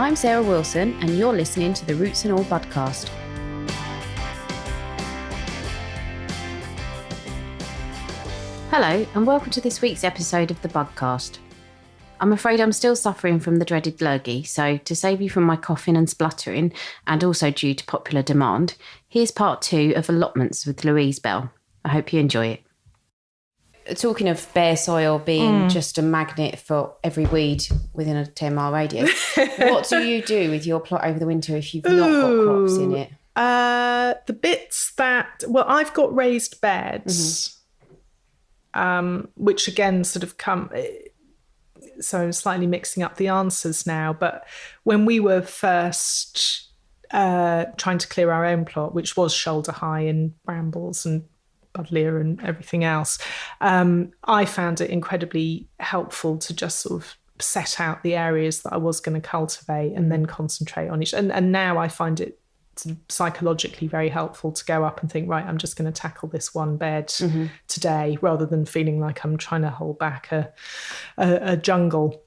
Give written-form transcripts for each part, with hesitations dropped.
I'm Sarah Wilson and you're listening to the Roots and All podcast. Hello and welcome to this week's episode of the Bugcast. I'm afraid I'm still suffering from the dreaded lurgy, so to save you from my coughing and spluttering, and also due to popular demand, here's part 2 of Allotments with Louise Bell. I hope you enjoy it. Talking of bare soil being just a magnet for every weed within a 10-mile radius, what do you do with your plot over the winter if you've not got crops in it? The bits that... Well, I've got raised beds, which again sort of come... So I'm slightly mixing up the answers now. But when we were first trying to clear our own plot, which was shoulder high in brambles and buddleia and everything else, I found it incredibly helpful to just sort of set out the areas that I was going to cultivate and then concentrate on each. And now I find it sort of psychologically very helpful to go up and think, right, I'm just going to tackle this one bed today, rather than feeling like I'm trying to hold back a jungle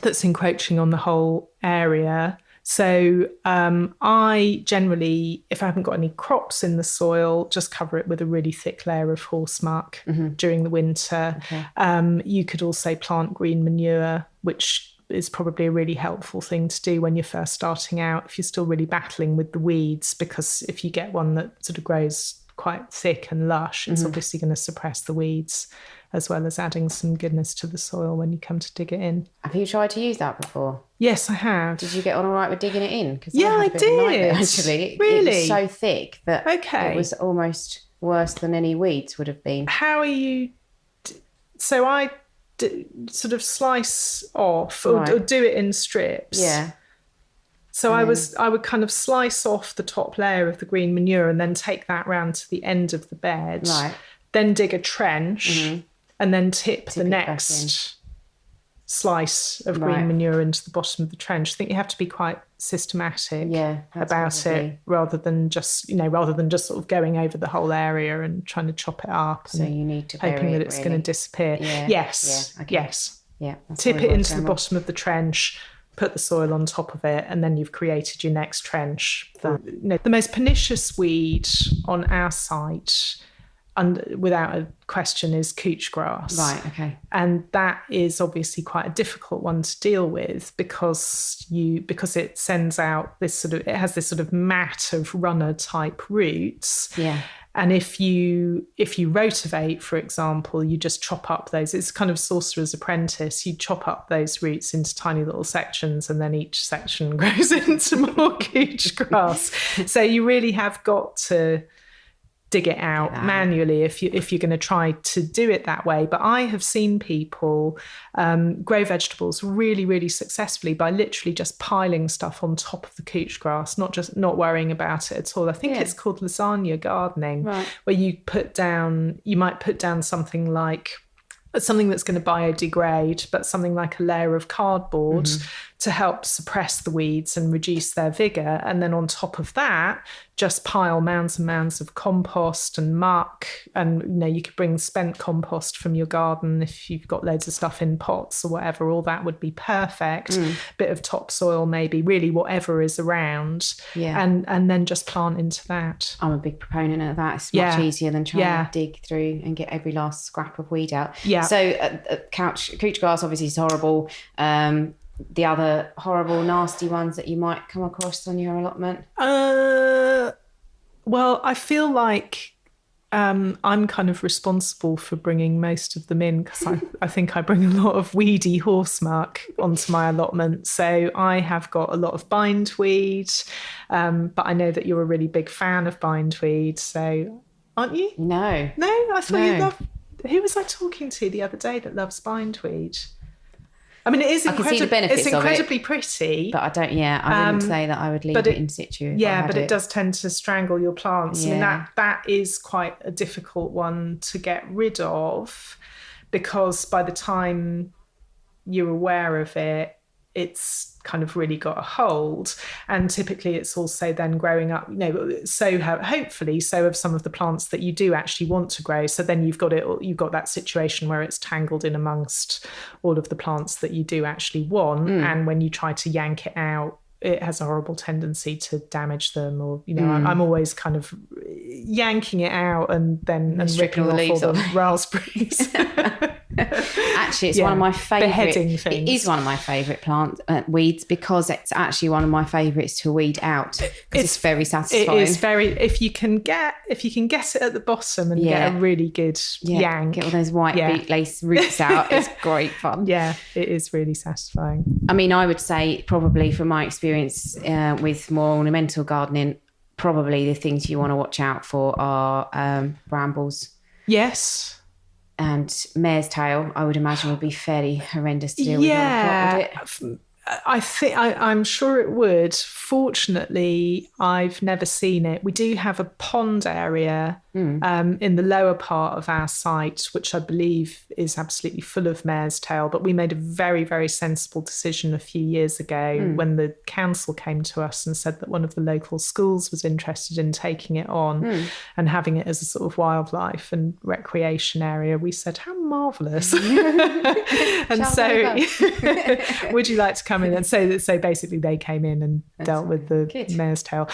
that's encroaching on the whole area. So I generally, if I haven't got any crops in the soil, just cover it with a really thick layer of horse muck during the winter. Okay. You could also plant green manure, which is probably a really helpful thing to do when you're first starting out, if you're still really battling with the weeds, because if you get one that sort of grows quite thick and lush, it's obviously going to suppress the weeds, as well as adding some goodness to the soil when you come to dig it in. Have you tried to use that before? Yes, I have. Did you get on all right with digging it in? Yeah, I did. Actually, really? It was so thick that it was almost worse than any weeds would have been. How are you... So I sort of slice off or do it in strips. Yeah. So I would kind of slice off the top layer of the green manure and then take that round to the end of the bed. Right. Then dig a trench and then tip the next slice of green manure into the bottom of the trench. I think you have to be quite systematic about it, rather than just sort of going over the whole area and trying to chop it up. So you need to hoping that it's going to disappear. Yeah. Yes. Yeah. Okay. Yes. Yeah. Tip it into the bottom of the trench, put the soil on top of it, and then you've created your next trench. The most pernicious weed on our site, and without a question, is couch grass. Right, okay. And that is obviously quite a difficult one to deal with because it sends out it has this sort of mat of runner type roots. Yeah. And if you rotivate, for example, you just chop up those, it's kind of Sorcerer's Apprentice, you chop up those roots into tiny little sections, and then each section grows into more couch grass. So you really have got to dig it out manually if you're going to try to do it that way. But I have seen people grow vegetables really, really successfully by literally just piling stuff on top of the couch grass, not worrying about it at all. I think it's called lasagna gardening, where you might put down something that's going to biodegrade, but something like a layer of cardboard to help suppress the weeds and reduce their vigour. And then on top of that, just pile mounds and mounds of compost and muck. And, you could bring spent compost from your garden if you've got loads of stuff in pots or whatever. All that would be perfect. Bit of topsoil, maybe, really whatever is around. Yeah. And then just plant into that. I'm a big proponent of that. It's much easier than trying to dig through and get every last scrap of weed out. Yeah. So couch grass obviously is horrible. The other horrible, nasty ones that you might come across on your allotment? Well, I feel like I'm kind of responsible for bringing most of them in, because I think I bring a lot of weedy horse muck onto my allotment. So I have got a lot of bindweed, but I know that you're a really big fan of bindweed. So aren't you? No, I thought you loved... Who was I talking to the other day that loves bindweed? I mean, it is incredibly pretty. But I don't, I wouldn't say that I would leave it in situ. But it does tend to strangle your plants. Yeah. I mean, that is quite a difficult one to get rid of, because by the time you're aware of it, it's kind of really got a hold. And typically it's also then growing up, hopefully so have some of the plants that you do actually want to grow. So then you've got that situation where it's tangled in amongst all of the plants that you do actually want. And when you try to yank it out, it has a horrible tendency to damage them, or I'm always kind of yanking it out and then ripping off all the raspberries. Actually, it's one of my favourite beheading things. It is one of my favourite plant weeds, because it's actually one of my favourites to weed out, because it's very satisfying. It is very, if you can get it at the bottom and get a really good yank, get all those white beet lace roots out. It's great fun. Yeah, it is really satisfying. I mean, I would say probably from my experience with more ornamental gardening, probably the things you want to watch out for are brambles. Yes. And mare's tail, I would imagine, would be fairly horrendous to deal with on a plot, would it? I think I'm sure it would. Fortunately, I've never seen it. We do have a pond area in the lower part of our site, which I believe is absolutely full of mare's tail. But we made a very, very sensible decision a few years ago when the council came to us and said that one of the local schools was interested in taking it on and having it as a sort of wildlife and recreation area. We said, how marvellous. And so would you like to come in? And so basically they came in and dealt with the mare's tail.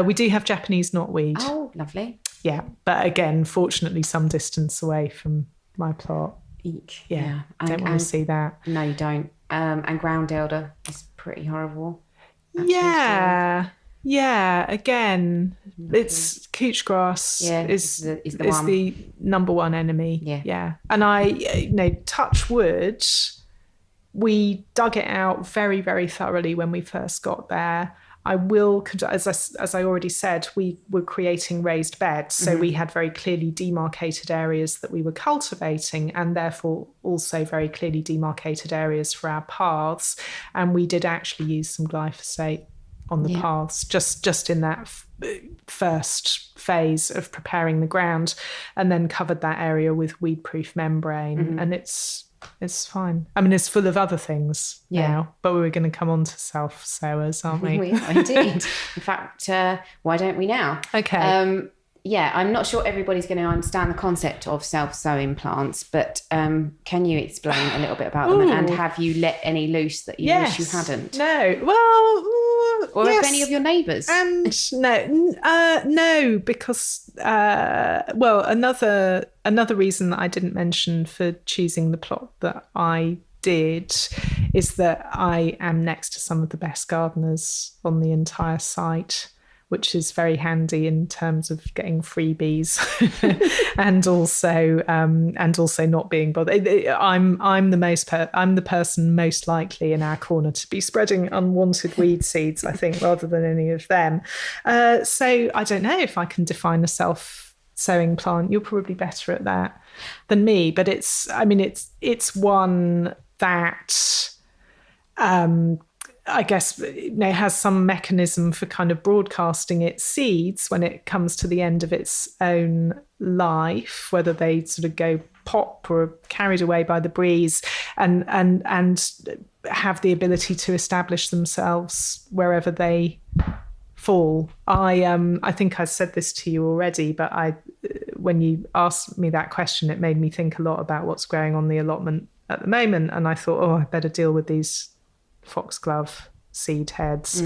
We do have Japanese knotweed. Oh, lovely. Yeah, but again, fortunately, some distance away from my plot. Eek. Yeah. I don't want to see that. No, you don't. And ground elder is pretty horrible. Yeah. Again, it's couch grass is the number one enemy. Yeah. And I, touch wood, we dug it out very, very thoroughly when we first got there. I will, as I already said, we were creating raised beds. So we had very clearly demarcated areas that we were cultivating, and therefore also very clearly demarcated areas for our paths. And we did actually use some glyphosate on the paths, just in that first phase of preparing the ground, and then covered that area with weed-proof membrane. And it's fine. I mean, it's full of other things now, but we were going to come on to self-sowers, aren't we? We are indeed. In fact, why don't we now? Okay. I'm not sure everybody's going to understand the concept of self-sowing plants, but can you explain a little bit about them? And have you let any loose that you wish you hadn't? No. Well... Or of any of your neighbours? And no, because another reason that I didn't mention for choosing the plot that I did is that I am next to some of the best gardeners on the entire site, which is very handy in terms of getting freebies and also not being bothered. I'm the person most likely in our corner to be spreading unwanted weed seeds, I think, rather than any of them. So I don't know if I can define a self-sowing plant. You're probably better at that than me, but it's one that I guess has some mechanism for kind of broadcasting its seeds when it comes to the end of its own life, whether they sort of go pop or are carried away by the breeze, and have the ability to establish themselves wherever they fall. I think I said this to you already, but when you asked me that question, it made me think a lot about what's growing on the allotment at the moment, and I thought, I better deal with these foxglove seed heads.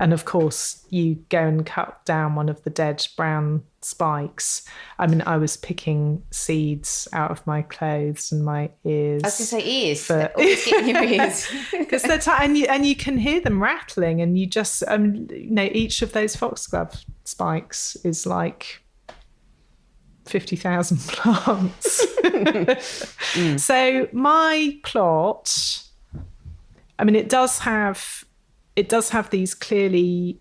And of course you go and cut down one of the dead brown spikes. I mean, I was picking seeds out of my clothes and my ears. I was going to say ears. They're always getting your ears. Because they're and you can hear them rattling, and you just each of those foxglove spikes is like 50,000 plants. So my plot, I mean, it does have these clearly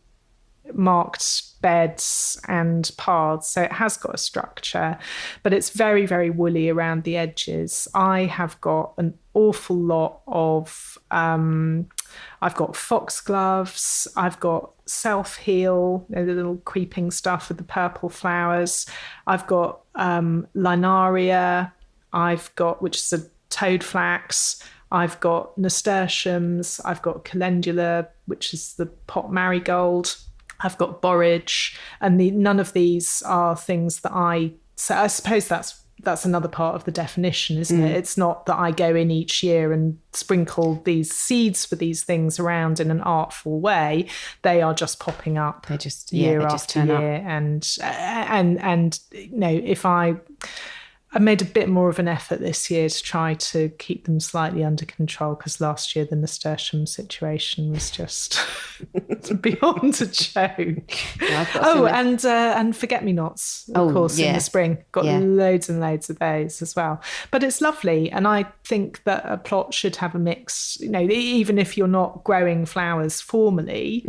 marked beds and paths, so it has got a structure, but it's very, very woolly around the edges. I have got an awful lot of I've got foxgloves, I've got self-heal, the little creeping stuff with the purple flowers. I've got linaria, which is a toad flax. I've got nasturtiums, I've got calendula, which is the pot marigold. I've got borage, and none of these are things that so I suppose that's that's another part of the definition, isn't it? It's not that I go in each year and sprinkle these seeds for these things around in an artful way. They are just popping up year after year. And if I made a bit more of an effort this year to try to keep them slightly under control, because last year the nasturtium situation was just beyond a joke. And forget-me-nots, of course, in the spring. Got loads and loads of those as well. But it's lovely, and I think that a plot should have a mix. Even if you're not growing flowers formally,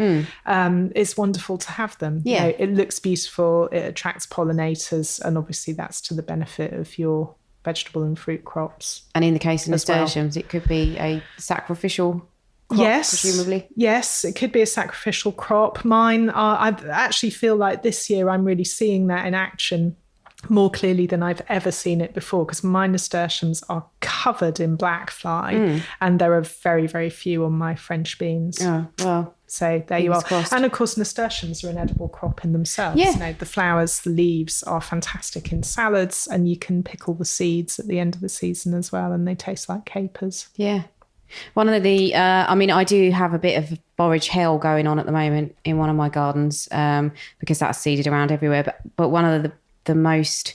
it's wonderful to have them. Yeah. It looks beautiful, it attracts pollinators, and obviously that's to the benefit of your vegetable and fruit crops. And in the case of nasturtiums, it could be a sacrificial crop, presumably. Yes, it could be a sacrificial crop. Mine I actually feel like this year I'm really seeing that in action more clearly than I've ever seen it before, because my nasturtiums are covered in black fly, and there are very, very few on my French beans. Oh, well. So there you are. Crossed. And of course, nasturtiums are an edible crop in themselves. Yeah. The flowers, the leaves are fantastic in salads, and you can pickle the seeds at the end of the season as well, and they taste like capers. Yeah. One of the, I do have a bit of borage hell going on at the moment in one of my gardens, because that's seeded around everywhere. But one of the most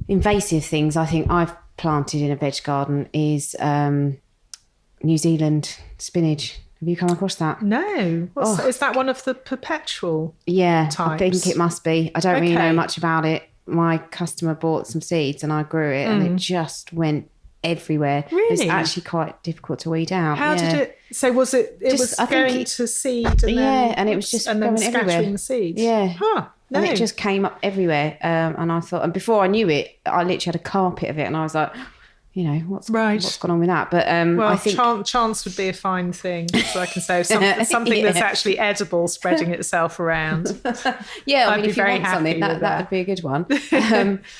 invasive things I think I've planted in a veg garden is New Zealand spinach. Have you come across that? No. Is that one of the perpetual types? I think it must be. I don't really know much about it. My customer bought some seeds and I grew it, and it just went everywhere. Really? It's actually quite difficult to weed out. How did it? So was it? It was going to seed, and it was just and then going scattering everywhere. the seeds. Yeah. Huh. No. And it just came up everywhere. And I thought, and before I knew it, I literally had a carpet of it, and I was like, what's gone on with that? But I think chance would be a fine thing. So I can say something that's actually edible spreading itself around. Yeah, I'd be if you very want happy something, with that would be a good one.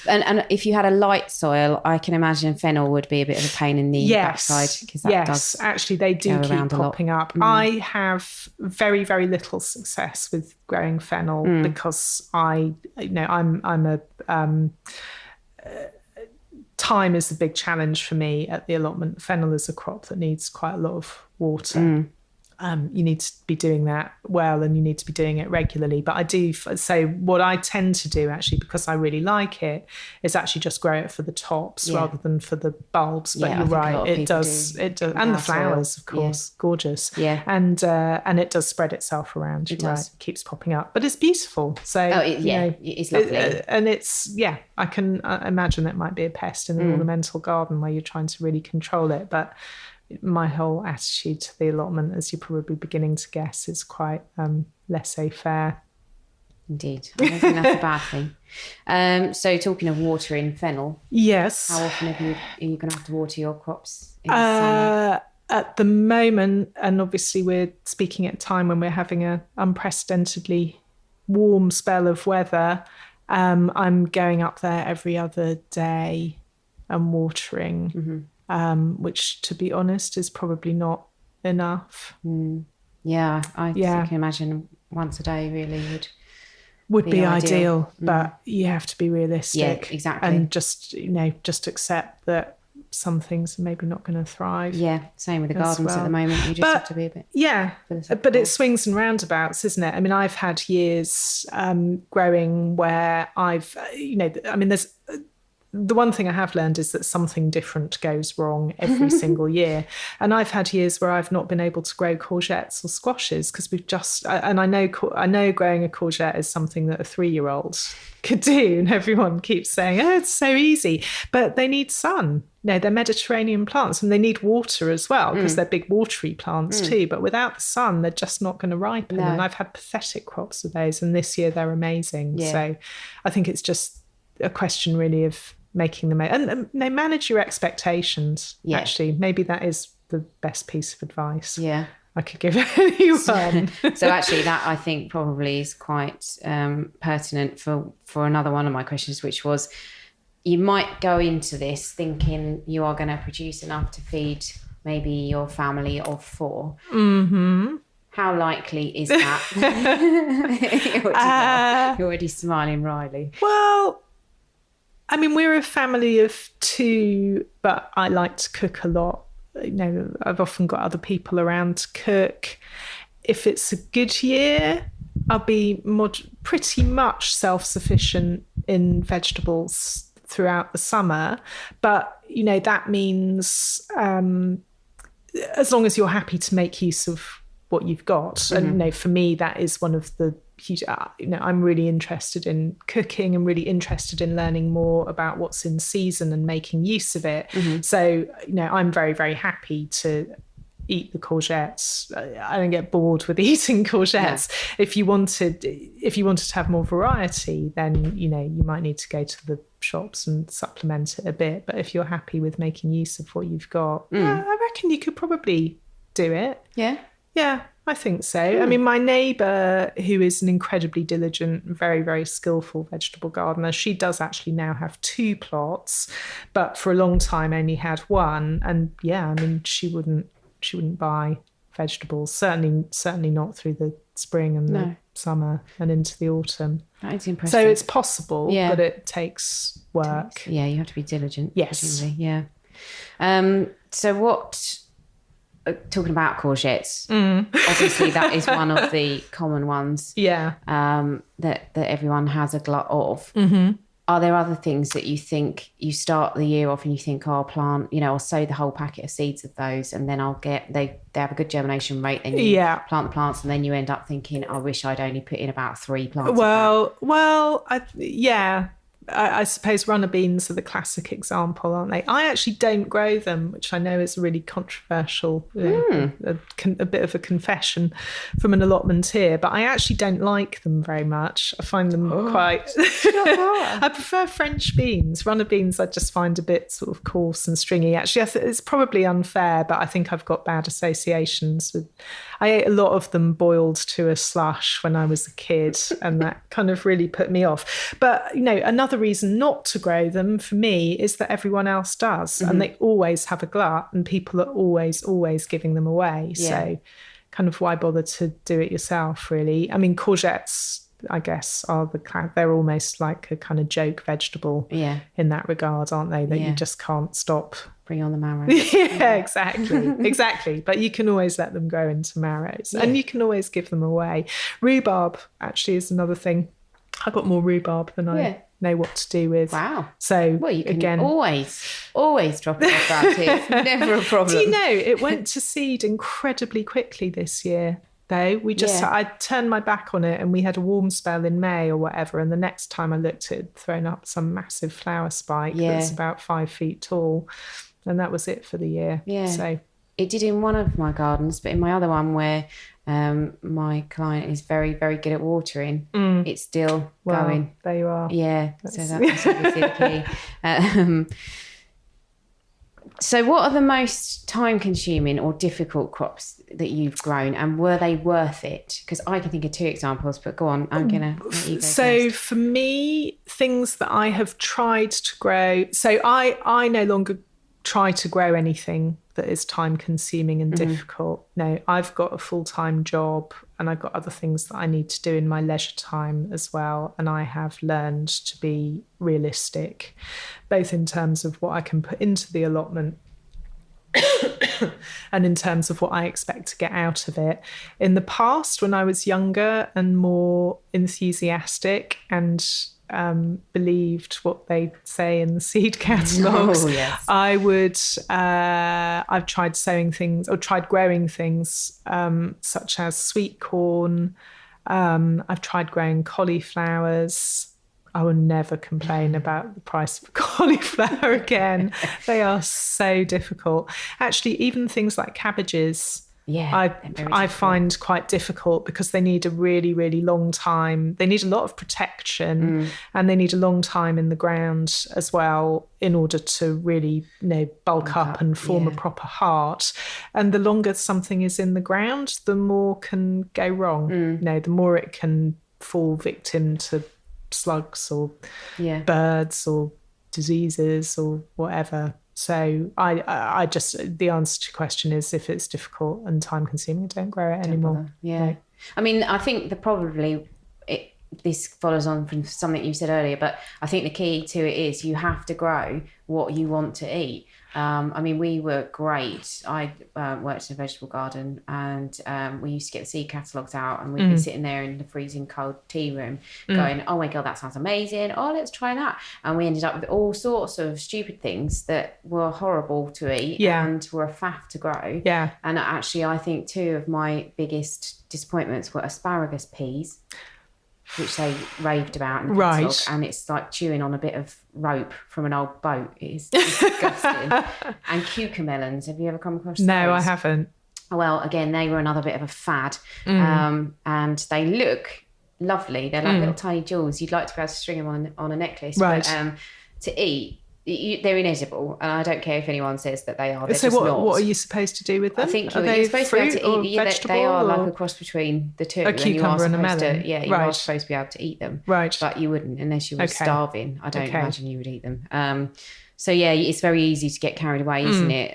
And if you had a light soil, I can imagine fennel would be a bit of a pain in the backside, because that does actually they do keep popping up. I have very, very little success with growing fennel because I'm a time is a big challenge for me at the allotment. Fennel is a crop that needs quite a lot of water. You need to be doing that well, and you need to be doing it regularly. But I do, so what I tend to do actually, because I really like it, is actually just grow it for the tops rather than for the bulbs. But you're right, it does, and the flowers, of course, gorgeous. Yeah. And it does spread itself around. You're right, it keeps popping up, but it's beautiful. So it's lovely. And it's I can imagine that might be a pest in an ornamental garden where you're trying to really control it, but my whole attitude to the allotment, as you're probably beginning to guess, is quite laissez-faire. Indeed. I don't think that's a bad thing. So talking of watering fennel, yes, how often are you going to have to water your crops in the summer? At the moment, and obviously we're speaking at a time when we're having an unprecedentedly warm spell of weather, I'm going up there every other day and watering. Which, to be honest, is probably not enough. Yeah, I can imagine once a day really would be ideal, but you have to be realistic. Yeah, exactly. And just accept that some things are maybe not going to thrive. Yeah, same with the gardens at the moment. You just have to be a bit... Yeah, but it swings and roundabouts, isn't it? I mean, I've had years growing where there's... The one thing I have learned is that something different goes wrong every single year. And I've had years where I've not been able to grow courgettes or squashes because we've just... And I know growing a courgette is something that a 3-year-old could do. And everyone keeps saying, oh, it's so easy. But they need sun. They're Mediterranean plants and they need water as well because they're big watery plants too. But without the sun, they're just not going to ripen. No. And I've had pathetic crops of those. And this year they're amazing. Yeah. So I think it's just a question really of making them, and they manage your expectations. Actually, maybe that is the best piece of advice I could give anyone. So actually that I think probably is quite pertinent for another one of my questions, which was, you might go into this thinking you are going to produce enough to feed maybe your family of 4. How likely is that? You're already smiling, Riley. Well, I mean, we're a family of two, but I like to cook a lot. I've often got other people around to cook. If it's a good year, I'll be pretty much self-sufficient in vegetables throughout the summer. But, that means as long as you're happy to make use of what you've got. Mm-hmm. And, for me, that is one of the huge, I'm really interested in cooking and really interested in learning more about what's in season and making use of it. Mm-hmm. So, I'm very, very happy to eat the courgettes. I don't get bored with eating courgettes. Yeah. If you wanted to have more variety, then you might need to go to the shops and supplement it a bit. But if you're happy with making use of what you've got, I reckon you could probably do it. Yeah, I think so. I mean, my neighbour, who is an incredibly diligent, very, very skillful vegetable gardener, she does actually now have 2 plots, but for a long time only had 1. And I mean, she wouldn't buy vegetables, certainly not through the spring and the summer and into the autumn. That is impressive. So it's possible, but it takes work. You have to be diligent. Yes. Yeah. So what, talking about courgettes, obviously that is one of the common ones that everyone has a glut of. Mm-hmm. Are there other things that you think you start the year off and you think, I'll plant, I'll sow the whole packet of seeds of those and then they have a good germination rate, then you plant the plants and then you end up thinking, I wish I'd only put in about 3 plants. I suppose runner beans are the classic example, aren't they? I actually don't grow them, which I know is really controversial, a bit of a confession from an allotment here, but I actually don't like them very much. I find them quite... I prefer French beans. Runner beans I just find a bit sort of coarse and stringy. Actually, it's probably unfair, but I think I've got bad associations with... I ate a lot of them boiled to a slush when I was a kid, and that kind of really put me off. But, another reason not to grow them for me is that everyone else does, and they always have a glut, and people are always giving them away. Yeah. So kind of why bother to do it yourself, really? I mean, courgettes, I guess, they're almost like a kind of joke vegetable in that regard, aren't they? That you just can't stop. Bring on the marrow. Yeah, exactly. But you can always let them grow into marrows, and you can always give them away. Rhubarb actually is another thing. I got more rhubarb than I know what to do with. Wow. So you can always drop it off that. It's never a problem. Do you know, it went to seed incredibly quickly this year. Though I turned my back on it and we had a warm spell in May or whatever, and the next time I looked, it had thrown up some massive flower spike that's about 5 feet tall, and that was it for the year. So it did in one of my gardens, but in my other one where my client is very, very good at watering, it's still going. There you are. So that's obviously the key. So what are the most time-consuming or difficult crops that you've grown, and were they worth it? Because I can think of 2 examples, but go on, I'm going to let you go first. For me, things that I have tried to grow, so I no longer try to grow anything that is time-consuming and difficult. No, I've got a full-time job and I've got other things that I need to do in my leisure time as well, and I have learned to be realistic, both in terms of what I can put into the allotment and in terms of what I expect to get out of it. In the past, when I was younger and more enthusiastic and believed what they say in the seed catalogues, I've tried sowing things or tried growing things such as sweet corn. I've tried growing cauliflowers. I will never complain about the price of cauliflower again. They are so difficult. Actually, even things like cabbages, I find quite difficult because they need a really, really long time. They need a lot of protection and they need a long time in the ground as well in order to really, bulk up and form a proper heart. And the longer something is in the ground, the more can go wrong. The more it can fall victim to slugs or birds or diseases or whatever. So I just, the answer to your question is, if it's difficult and time consuming, don't grow it anymore. I mean, I think this follows on from something you said earlier, but I think the key to it is you have to grow what you want to eat. I mean, we were great. I worked in a vegetable garden, and we used to get the seed catalogues out, and we'd be sitting there in the freezing cold tea room going, oh my God, that sounds amazing. Oh, let's try that. And we ended up with all sorts of stupid things that were horrible to eat and were a faff to grow. Yeah. And actually, I think 2 of my biggest disappointments were asparagus peas, which they raved about in the catalogue, and it's like chewing on a bit of rope from an old boat. It is disgusting. And cucumber melons, have you ever come across those? No, I haven't. Well, again, they were another bit of a fad, and they look lovely. They're like little tiny jewels. You'd like to be able to string them on a necklace, right? But to eat, they're inedible, and I don't care if anyone says that they are. They're so just not. What are you supposed to do with them? I think you're supposed fruit to be able to eat. Vegetable, they are like a cross between the two. A cucumber and a melon. You are supposed to be able to eat them, right? But you wouldn't unless you were starving. I don't imagine you would eat them. So yeah, it's very easy to get carried away, isn't it?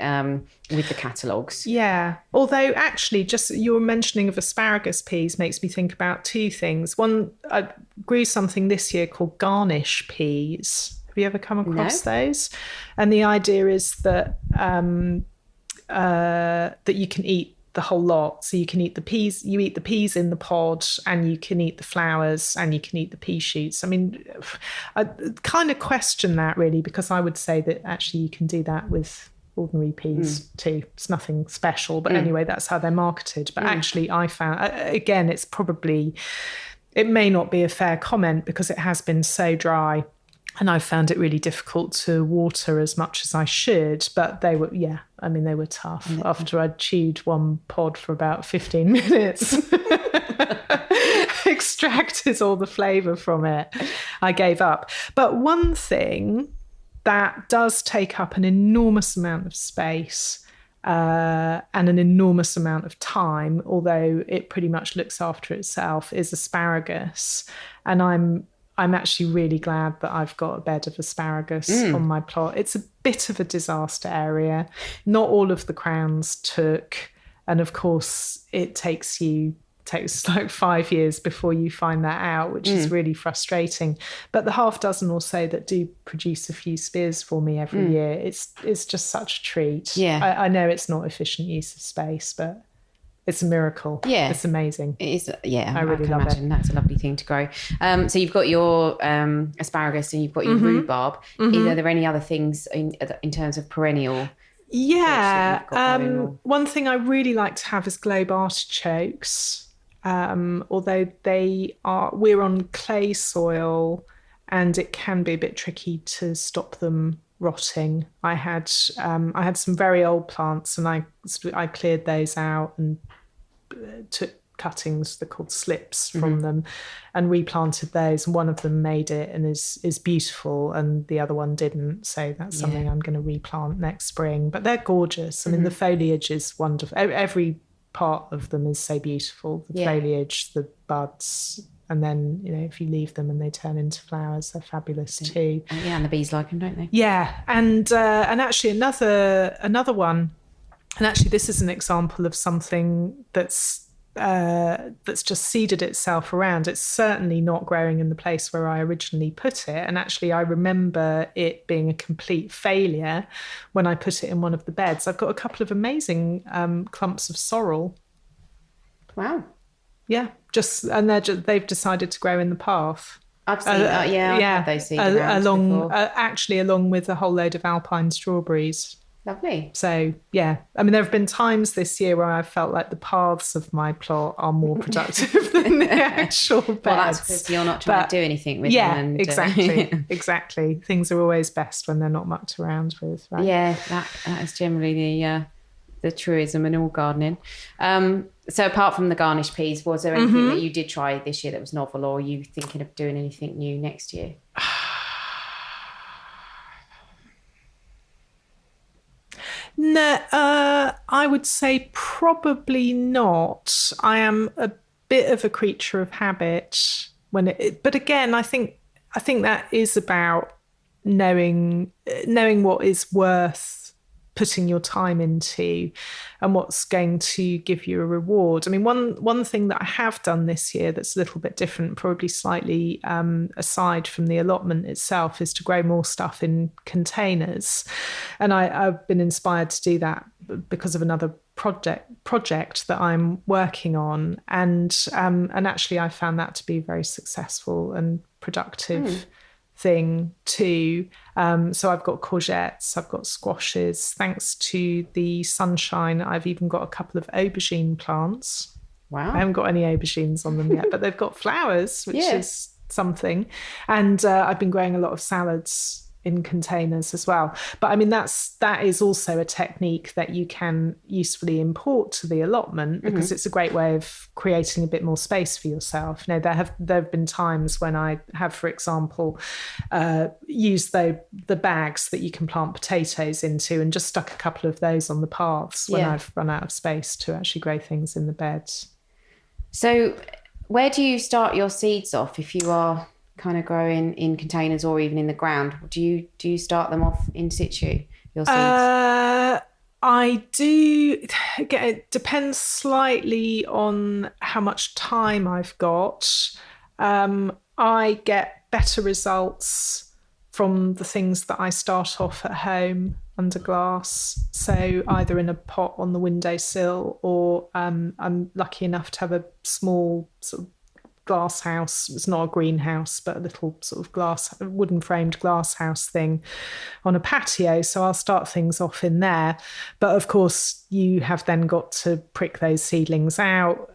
With the catalogues. Yeah. Although actually, just your mentioning of asparagus peas makes me think about 2 things. One, I grew something this year called garnish peas. Have you ever come across those? And the idea is that that you can eat the whole lot. So you can eat the peas, you eat the peas in the pod, and you can eat the flowers, and you can eat the pea shoots. I mean, I kind of question that really, because I would say that actually you can do that with ordinary peas too. It's nothing special, but anyway, that's how they're marketed. But actually I found, again, it may not be a fair comment because it has been so dry. And I found it really difficult to water as much as I should, but they were tough. After I'd chewed one pod for about 15 minutes, extracted all the flavour from it, I gave up. But one thing that does take up an enormous amount of space and an enormous amount of time, although it pretty much looks after itself, is asparagus. And I'm actually really glad that I've got a bed of asparagus on my plot. It's a bit of a disaster area. Not all of the crowns took. And of course, it takes like 5 years before you find that out, which is really frustrating. But the half dozen or so that do produce a few spears for me every year, it's just such a treat. Yeah. I know it's not efficient use of space, but it's a miracle. Yeah. It's amazing. It is. Yeah. I really can love imagine it. That's a lovely thing to grow. So you've got your asparagus and you've got your rhubarb. Are there any other things in terms of perennial? Yeah. One thing I really like to have is globe artichokes. Although we're on clay soil and it can be a bit tricky to stop them rotting. I had some very old plants and I cleared those out and took cuttings, they're called slips, from them and replanted those, and one of them made it and is beautiful and the other one didn't, so that's something I'm going to replant next spring. But they're gorgeous. I mean, the foliage is wonderful. Every part of them is so beautiful, the foliage, the buds, and then if you leave them and they turn into flowers, they're fabulous too. And the bees like them, don't they? Yeah. And actually another one, and actually this is an example of something that's just seeded itself around. It's certainly not growing in the place where I originally put it. And actually I remember it being a complete failure when I put it in one of the beds. I've got a couple of amazing clumps of sorrel. Wow. Yeah, they've decided to grow in the path. I've seen that. I've had those seeds along with a whole load of alpine strawberries. Lovely. So yeah, I mean, there have been times this year where I felt like the paths of my plot are more productive than the actual beds. Well, that's because you're not trying to do anything with them. Yeah, exactly. Things are always best when they're not mucked around with, right? Yeah, that is generally the truism in all gardening. So apart from the garnish peas, was there anything that you did try this year that was novel, or are you thinking of doing anything new next year? No, I would say probably not. I am a bit of a creature of habit but again, I think that is about knowing what is worth putting your time into and what's going to give you a reward. I mean, one thing that I have done this year that's a little bit different, probably slightly aside from the allotment itself, is to grow more stuff in containers. And I've been inspired to do that because of another project that I'm working on. And actually I found that to be very successful and productive thing too. So I've got courgettes, I've got squashes. Thanks to the sunshine, I've even got a couple of aubergine plants. Wow. I haven't got any aubergines on them yet, but they've got flowers, which is something. And I've been growing a lot of salads in containers as well. But I mean, that is also a technique that you can usefully import to the allotment, because it's a great way of creating a bit more space for yourself. You know, there have been times when I have, for example, used the bags that you can plant potatoes into and just stuck a couple of those on the paths when I've run out of space to actually grow things in the beds. So where do you start your seeds off if you are kind of growing in containers or even in the ground? Do you start them off in situ, your seeds? I do. It depends slightly on how much time I've got. I get better results from the things that I start off at home under glass, so either in a pot on the windowsill, or I'm lucky enough to have a small sort of glass house. It's not a greenhouse, but a little sort of wooden framed glass house thing on a patio. So I'll start things off in there. But of course, you have then got to prick those seedlings out,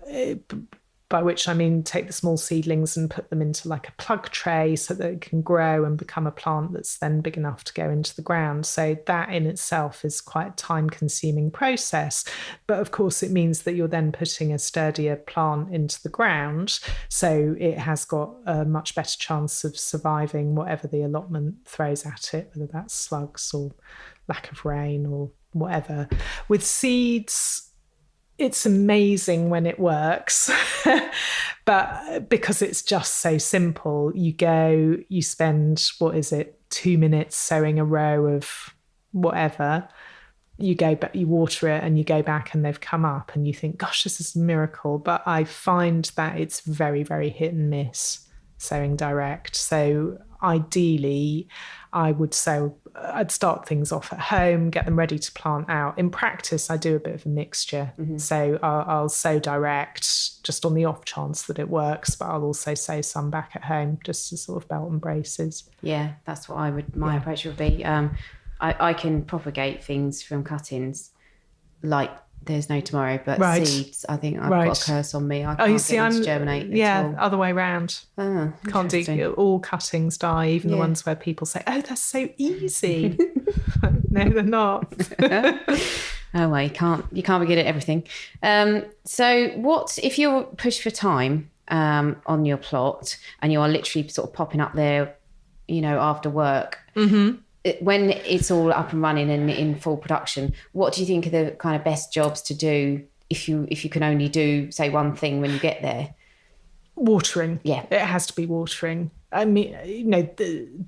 by which I mean take the small seedlings and put them into like a plug tray so that it can grow and become a plant that's then big enough to go into the ground. So that in itself is quite a time-consuming process. But of course, it means that you're then putting a sturdier plant into the ground. So it has got a much better chance of surviving whatever the allotment throws at it, whether that's slugs or lack of rain or whatever. With seeds, it's amazing when it works, but because it's just so simple, you spend, 2 minutes sowing a row of whatever, you go back, you water it and you go back and they've come up and you think, gosh, this is a miracle. But I find that it's very, very hit and miss sowing direct. So ideally, I'd start things off at home, get them ready to plant out. In practice, I do a bit of a mixture. So I'll sow direct just on the off chance that it works, but I'll also sow some back at home just as sort of belt and braces. Yeah, that's what my approach would be. I can propagate things from cuttings like there's no tomorrow, but seeds, I think I've got a curse on me. I can't get them to germinate at all. Other way round. Can't do all cuttings die, even the ones where people say, oh, that's so easy. No, they're not. Oh well, you can't be good at everything. So what if you're pushed for time on your plot and you are literally sort of popping up there, after work? When it's all up and running and in full production, what do you think are the kind of best jobs to do if you can only do, say, one thing when you get there? Watering. Yeah. It has to be watering. I mean,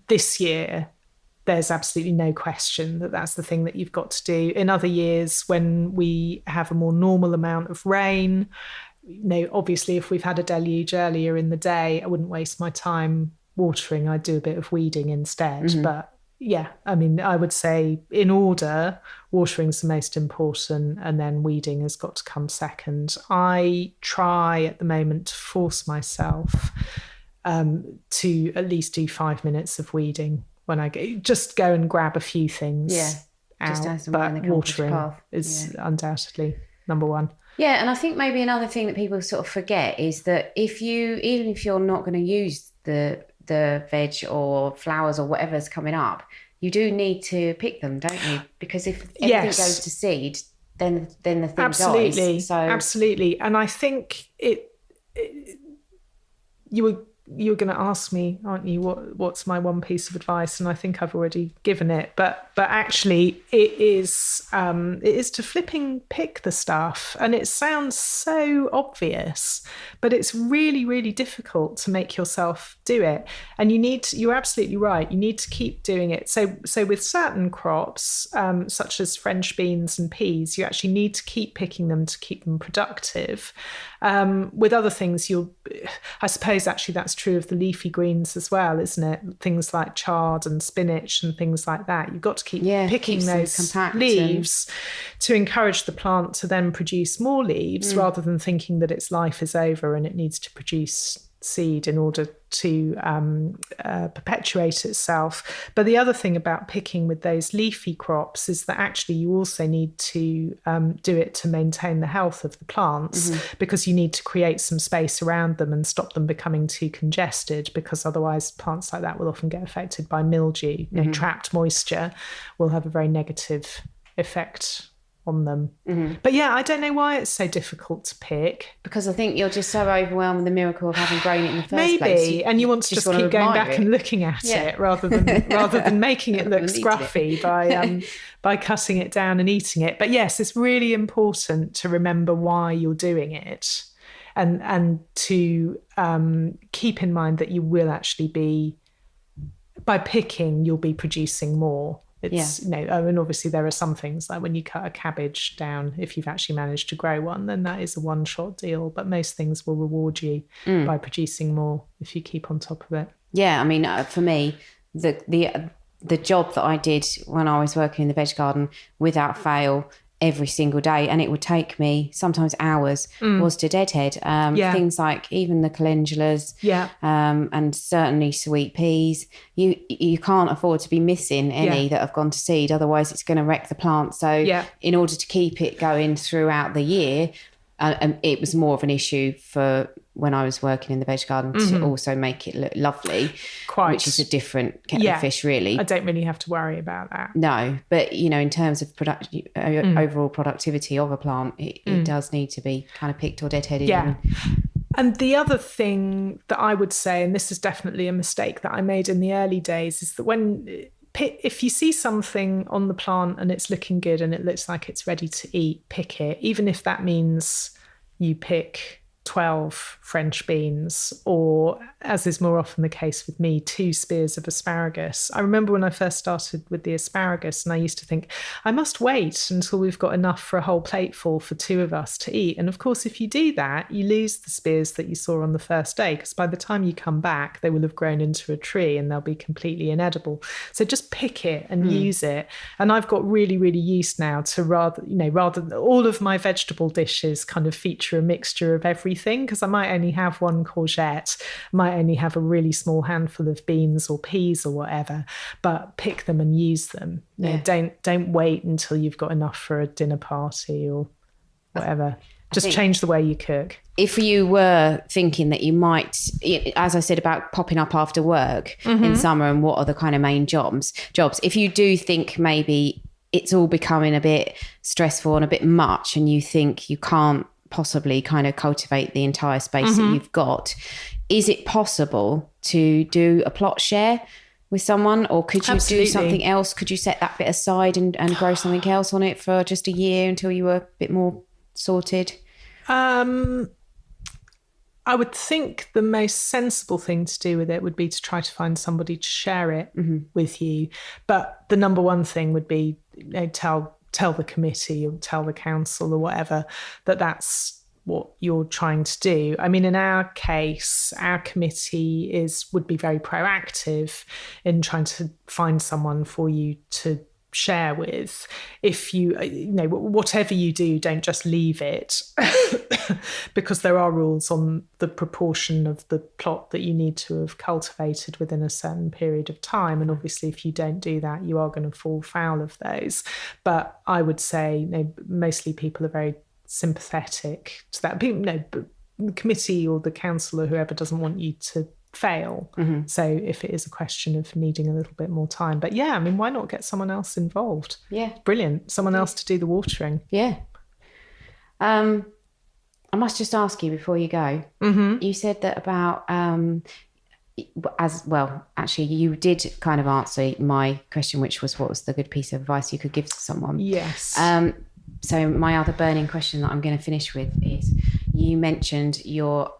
this year, there's absolutely no question that that's the thing that you've got to do. In other years, when we have a more normal amount of rain, obviously if we've had a deluge earlier in the day, I wouldn't waste my time watering. I'd do a bit of weeding instead. But yeah, I mean, I would say in order, watering's the most important and then weeding has got to come second. I try at the moment to force myself to at least do 5 minutes of weeding when I go and grab a few things out. But watering is undoubtedly number one. Yeah, and I think maybe another thing that people sort of forget is that even if you're not going to use the veg or flowers or whatever's coming up, you do need to pick them, don't you? Because if everything goes to seed, then the thing dies. So. Absolutely. And I think you were you're going to ask me, aren't you, what's my one piece of advice? And I think I've already given it, but actually it is to flipping pick the stuff. And it sounds so obvious, but it's really, really difficult to make yourself do it. And you're absolutely right. You need to keep doing it. So with certain crops, such as French beans and peas, you actually need to keep picking them to keep them productive. With other things, I suppose actually that's true of the leafy greens as well, isn't it? Things like chard and spinach and things like that. You've got to keep picking those leaves to encourage the plant to then produce more leaves, rather than thinking that its life is over and it needs to produce seed in order to perpetuate itself. But the other thing about picking with those leafy crops is that actually you also need to do it to maintain the health of the plants, because you need to create some space around them and stop them becoming too congested, because otherwise plants like that will often get affected by mildew. Trapped moisture will have a very negative effect on them. But yeah, I don't know why it's so difficult to pick. Because I think you're just so overwhelmed with the miracle of having grown it in the first place. Maybe, and you want to just keep going back and looking at it rather than making it look scruffy by cutting it down and eating it. But yes, it's really important to remember why you're doing it, and to keep in mind that you will actually be, by picking, you'll be producing more. And obviously there are some things like when you cut a cabbage down, if you've actually managed to grow one, then that is a one-shot deal. But most things will reward you by producing more if you keep on top of it. Yeah, I mean, for me, the job that I did when I was working in the veg garden, without fail, every single day, and it would take me sometimes hours, was to deadhead things like even the calendulas, and certainly sweet peas. You can't afford to be missing any that have gone to seed, otherwise it's going to wreck the plant. So in order to keep it going throughout the year, it was more of an issue for when I was working in the veg garden to also make it look lovely, which is a different kettle of fish, really. I don't really have to worry about that. No, but, in terms of overall productivity of a plant, it does need to be kind of picked or deadheaded. Yeah. And the other thing that I would say, and this is definitely a mistake that I made in the early days, is that if you see something on the plant and it's looking good and it looks like it's ready to eat, pick it, even if that means you pick 12 French beans, or, as is more often the case with me, 2 spears of asparagus. I remember when I first started with the asparagus, and I used to think, I must wait until we've got enough for a whole plateful for 2 of us to eat. And of course, if you do that, you lose the spears that you saw on the first day, because by the time you come back, they will have grown into a tree and they'll be completely inedible. So just pick it and use it. And I've got really, really used now to rather all of my vegetable dishes kind of feature a mixture of everything, because I might only have 1 courgette, might only have a really small handful of beans or peas or whatever, but pick them and use them. Don't wait until you've got enough for a dinner party or whatever. Just change the way you cook. If you were thinking that you might, as I said about popping up after work in summer and what are the kind of main jobs, if you do think maybe it's all becoming a bit stressful and a bit much, and you think you can't possibly kind of cultivate the entire space that you've got, is it possible to do a plot share with someone, or could you do something else? Could you set that bit aside and grow something else on it for just a year until you were a bit more sorted? I would think the most sensible thing to do with it would be to try to find somebody to share it with you. But the number one thing would be, tell the committee or tell the council or whatever that that's what you're trying to do. I mean, in our case, our committee would be very proactive in trying to find someone for you to share with. If whatever you do, don't just leave it because there are rules on the proportion of the plot that you need to have cultivated within a certain period of time, and obviously if you don't do that, you are going to fall foul of those. But I would say mostly people are very sympathetic to that. The committee or the council or whoever doesn't want you to fail. So if it is a question of needing a little bit more time, but why not get someone else involved? Brilliant. Someone else to do the watering. I must just ask you before you go, you said that about as well, actually, you did kind of answer my question, which was what was the good piece of advice you could give to someone? Yes. So my other burning question that I'm going to finish with is, you mentioned your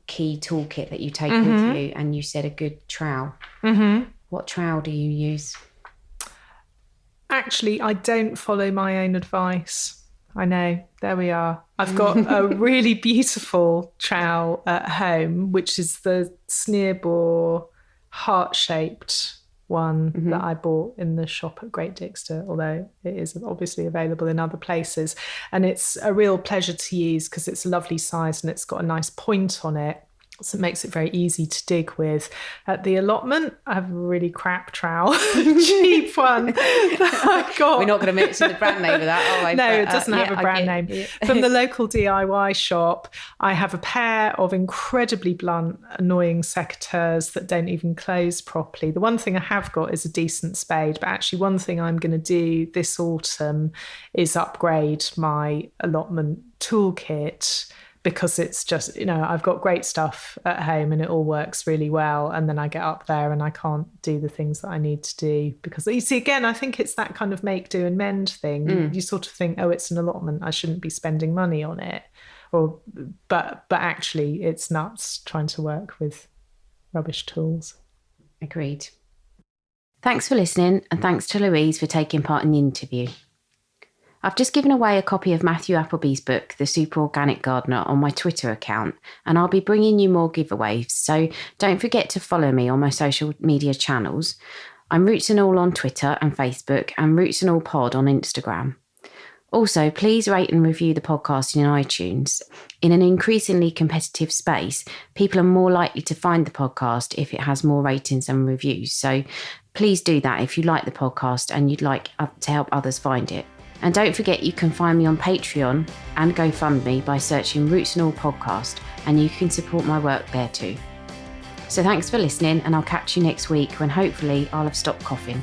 key toolkit that you take with you, and you said a good trowel. What trowel do you use? Actually, I don't follow my own advice. I know, there we are. I've got a really beautiful trowel at home, which is the Sneerbore heart-shaped one that I bought in the shop at Great Dixter, although it is obviously available in other places. And it's a real pleasure to use because it's a lovely size and it's got a nice point on it. So it makes it very easy to dig with. At the Allotment, I have a really crap trowel, cheap one that I've got. We're not going to mention the brand name of that, are we? No, it doesn't have a brand name. Yeah. From the local DIY shop, I have a pair of incredibly blunt, annoying secateurs that don't even close properly. The one thing I have got is a decent spade, but actually one thing I'm going to do this autumn is upgrade my Allotment toolkit, because it's just, I've got great stuff at home and it all works really well. And then I get up there and I can't do the things that I need to do because, you see, again, I think it's that kind of make, do and mend thing. You sort of think, oh, it's an allotment, I shouldn't be spending money on it. But actually it's nuts trying to work with rubbish tools. Agreed. Thanks for listening, and thanks to Louise for taking part in the interview. I've just given away a copy of Matthew Appleby's book, The Super Organic Gardener, on my Twitter account, and I'll be bringing you more giveaways, so don't forget to follow me on my social media channels. I'm Roots and All on Twitter and Facebook, and Roots and All Pod on Instagram. Also, please rate and review the podcast in iTunes. In an increasingly competitive space, people are more likely to find the podcast if it has more ratings and reviews, so please do that if you like the podcast and you'd like to help others find it. And don't forget, you can find me on Patreon and GoFundMe by searching Roots and All Podcast, and you can support my work there too. So thanks for listening, and I'll catch you next week when hopefully I'll have stopped coughing.